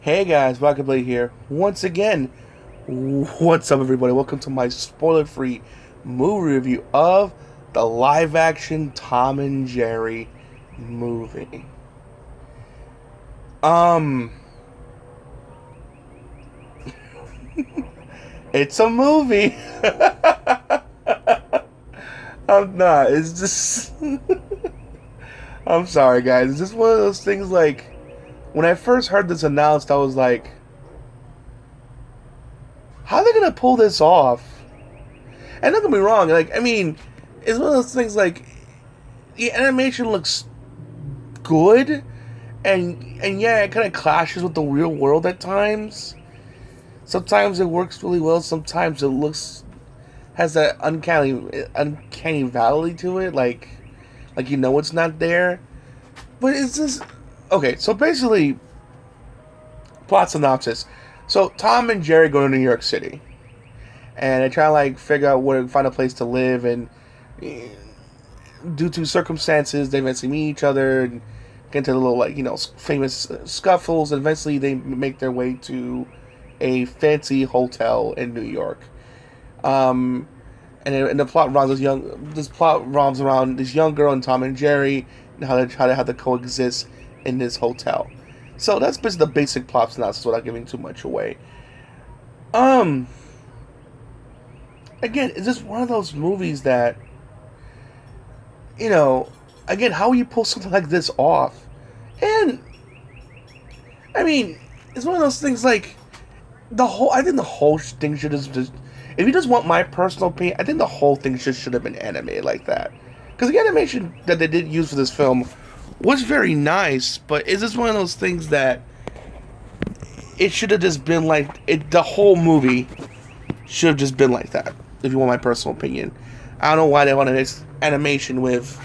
Hey guys, Rockingtheblade here. Once again, what's up everybody? Welcome to my spoiler-free movie review of the live-action Tom and Jerry movie. Um, it's a movie. I'm not. It's just I'm sorry guys. It's just one of those things like when I first heard this announced, I was like, how are they gonna pull this off? And don't get me wrong, it's one of those things like the animation looks good, and yeah, it kind of clashes with the real world at times. Sometimes it works really well. Sometimes it looks has that uncanny valley to it, like it's not there. But it's just okay. So basically, plot synopsis. So Tom and Jerry go to New York City, and they try to figure out where to find a place to live, and due to circumstances, they eventually meet each other and get into little famous scuffles, and eventually they make their way to a fancy hotel in New York. Um, and the plot runs this plot revolves around this young girl and Tom and Jerry and how they have to coexist in this hotel. So that's basically the basic plot synopsis without giving too much away. Um, Again, it's just one of those movies that you know, again, how will you pull something like this off? And it's one of those things like I think the whole thing should just, if you just want my personal opinion, I think the whole thing should have been animated like that. Because the animation that they did use for this film was very nice, but it's just one of those things that it should have just been the whole movie should have just been like that, if you want my personal opinion. I don't know why they wanted this animation with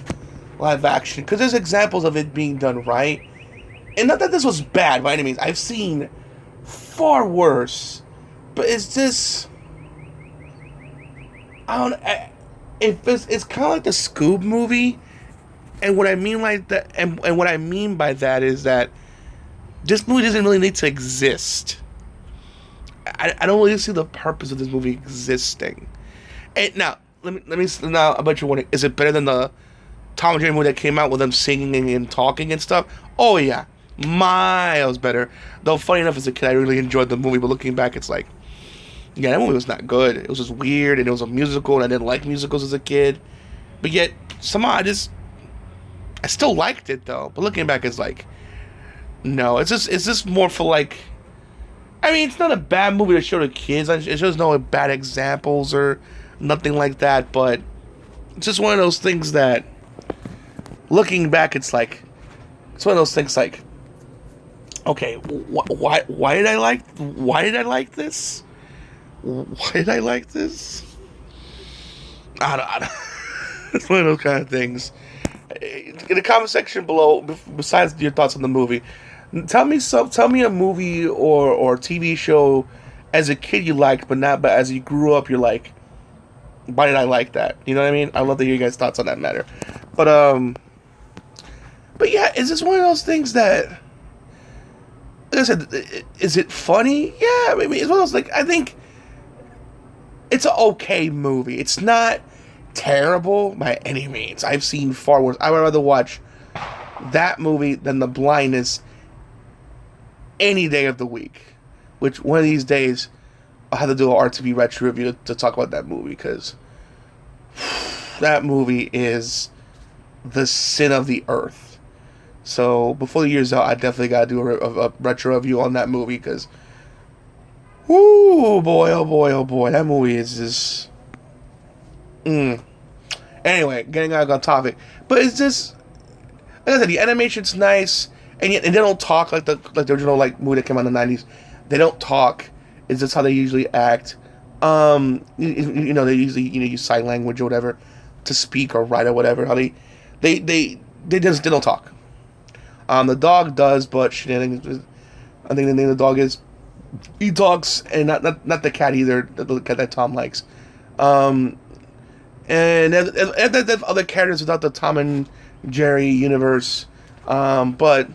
live action, because there's examples of it being done right. And not that this was bad by any means. I've seen far worse. But it's just, I don't it's kind of like the Scoob movie. And what I mean like that, and what I mean by that is that this movie doesn't really need to exist. I don't really see the purpose of this movie existing. And now, now I bet you're wondering, is it better than the Tom and Jerry movie that came out with them singing and talking and stuff? Oh yeah, miles better. Though funny enough, as a kid, I really enjoyed the movie, but looking back, it's like, yeah, that movie was not good. It was just weird, and it was a musical, and I didn't like musicals as a kid. But yet, somehow I still liked it though. But looking back, it's like, no, it's just more for it's not a bad movie to show to kids. It shows no bad examples or nothing like that. But it's just one of those things that, looking back, it's one of those things like, okay, why did I like this? Why did I like this? I don't It's one of those kind of things. In the comment section below, besides your thoughts on the movie, tell me a movie or TV show as a kid you liked, but as you grew up, you're like, why did I like that? You know what I mean? I love to hear you guys' thoughts on that matter. But yeah, is this one of those things that, like I said, is it funny? Yeah, it's one of those, I think it's an okay movie. It's not terrible by any means. I've seen far worse. I would rather watch that movie than The Blindness any day of the week. Which, one of these days, I'll have to do an RTV retro review to talk about that movie, because that movie is the sin of the earth. So, before the year's out, I definitely got to do a retro review on that movie, because whoo, boy, oh boy, oh boy, that movie is just... Anyway, getting out of topic. But it's just, like I said, the animation's nice, and yet they don't talk like the original movie that came out in the 90s. They don't talk. It's just how they usually act. They usually use sign language or whatever to speak or write or whatever. How they don't talk. The dog does, but shenanigans. I think the name of the dog is. He talks, and not the cat either. The cat that Tom likes. And there's other characters without the Tom and Jerry universe. But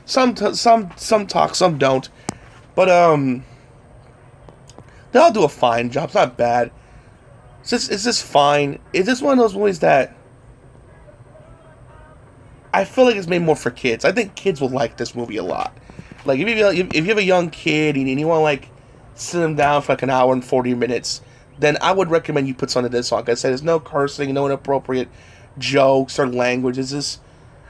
Some talk, some don't. But they all do a fine job. It's not bad. It's just fine. It's just one of those movies that I feel like it's made more for kids. I think kids will like this movie a lot. Like if you have a young kid and you want to like sit them down for like an hour and 40 minutes, then I would recommend you put some of this on. Like I said, there's no cursing, no inappropriate jokes or language. It's just,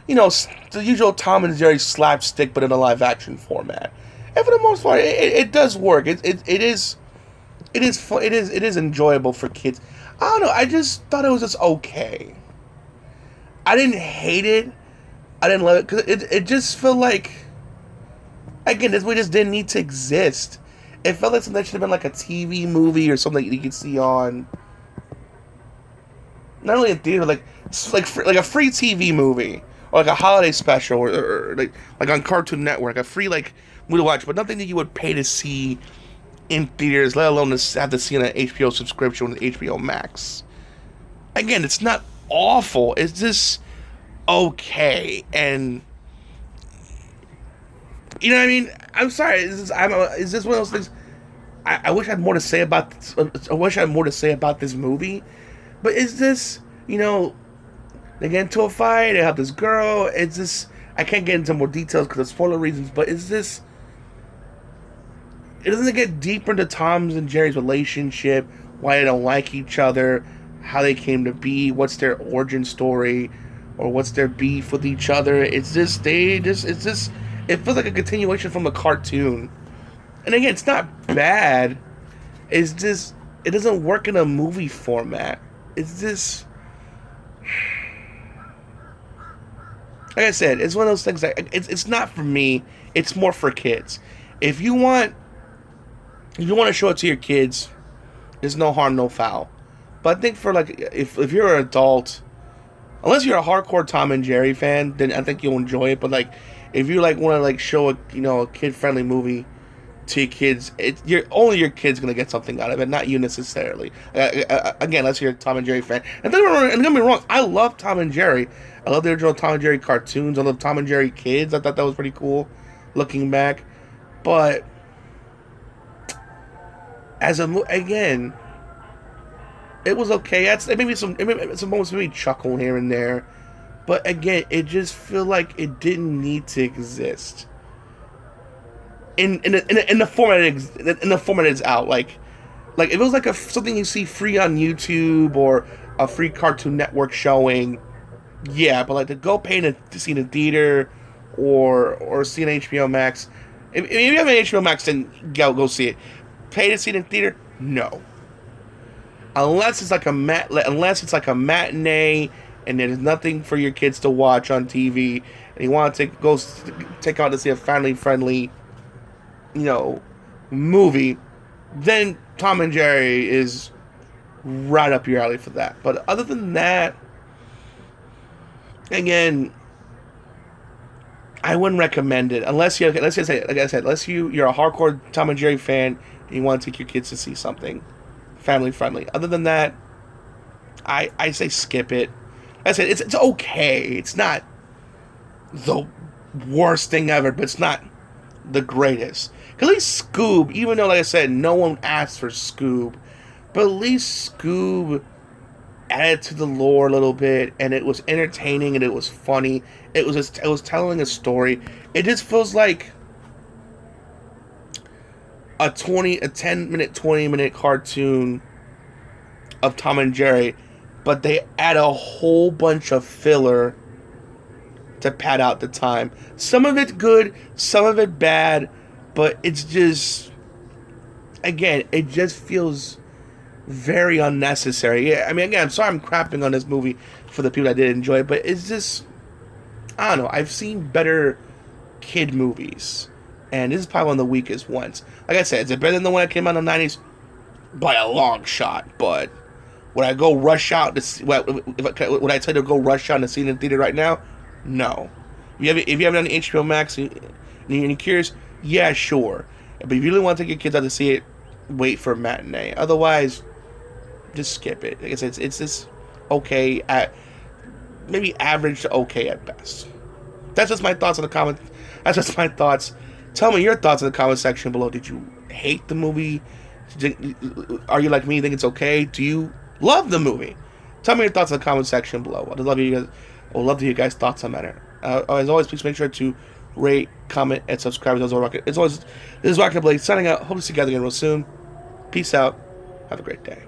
the usual Tom and Jerry slapstick, but in a live action format. And for the most part, it does work. It is fun. It is enjoyable for kids. I don't know. I just thought it was just okay. I didn't hate it. I didn't love it because it just felt like, again, this movie just didn't need to exist. It felt like something that should have been like a TV movie or something you could see on, not only in theater, like a free TV movie or like a holiday special or like on Cartoon Network, a free like movie to watch, but nothing that you would pay to see in theaters, let alone to have to see on an HBO subscription with HBO Max. Again, it's not awful. It's just okay, and you know what I mean. I'm sorry. Is this one of those things? I wish I had more to say about. I wish I had more to say about this movie, but is this, they get into a fight. They have this girl. It's just, I can't get into more details because of spoiler reasons. But is this? It doesn't get deeper into Tom's and Jerry's relationship, why they don't like each other, how they came to be, what's their origin story, or what's their beef with each other. It feels like a continuation from a cartoon. And again, it's not bad. It's just, it doesn't work in a movie format. It's just, like I said, it's one of those things that, it's not for me. It's more for kids. If you want to show it to your kids, there's no harm, no foul. But I think for like, if you're an adult, unless you're a hardcore Tom and Jerry fan, then I think you'll enjoy it. But like, if you like want to like show a kid friendly movie to your kids, only your kid's gonna get something out of it, not you necessarily. Again, unless you're a Tom and Jerry fan. And don't get me wrong, I love Tom and Jerry. I love the original Tom and Jerry cartoons. I love Tom and Jerry Kids. I thought that was pretty cool, looking back. But again, it was okay. It made some moments made me chuckle here and there, but again, it just feel like it didn't need to exist in the format it's out. Like if it was like something you see free on YouTube or a free Cartoon Network showing, yeah. But like to go pay to see in a theater or see an HBO Max. If you have an HBO Max, then go see it. Pay to see it in theater? No. Unless it's like a matinee and there's nothing for your kids to watch on TV and you want to take out to see a family friendly, movie, then Tom and Jerry is right up your alley for that. But other than that, again, I wouldn't recommend it unless you're a hardcore Tom and Jerry fan and you want to take your kids to see something family friendly. Other than that, I say skip it. Like I said, it's okay. It's not the worst thing ever, but it's not the greatest. At least Scoob, even though, like I said, no one asked for Scoob, but at least Scoob added to the lore a little bit, and it was entertaining and it was funny. It was telling a story. It just feels like a 10-minute, 20-minute cartoon of Tom and Jerry, but they add a whole bunch of filler to pad out the time. Some of it good, some of it bad, but it's just, again, it just feels very unnecessary. Yeah, I mean, again, I'm sorry I'm crapping on this movie for the people that did enjoy it, but it's just, I don't know, I've seen better kid movies, and this is probably one of the weakest ones. Like I said, is it better than the one that came out in the 90s? By a long shot, but would I go rush out to see, would I tell you to go rush out and see it in the theater right now? No. If you have it on HBO Max and you're curious, yeah, sure. But if you really want to take your kids out to see it, wait for a matinee. Otherwise, just skip it. Like I said, it's just okay at maybe average to okay at best. That's just my thoughts on the comment. That's just my thoughts. Tell me your thoughts in the comment section below. Did you hate the movie? Are you like me? Think it's okay? Do you love the movie? Tell me your thoughts in the comment section below. I'd love you guys. I would love to hear your guys' thoughts on that. As always, please make sure to rate, comment, and subscribe. This is Rockingtheblade signing out. Hope to see you guys again real soon. Peace out. Have a great day.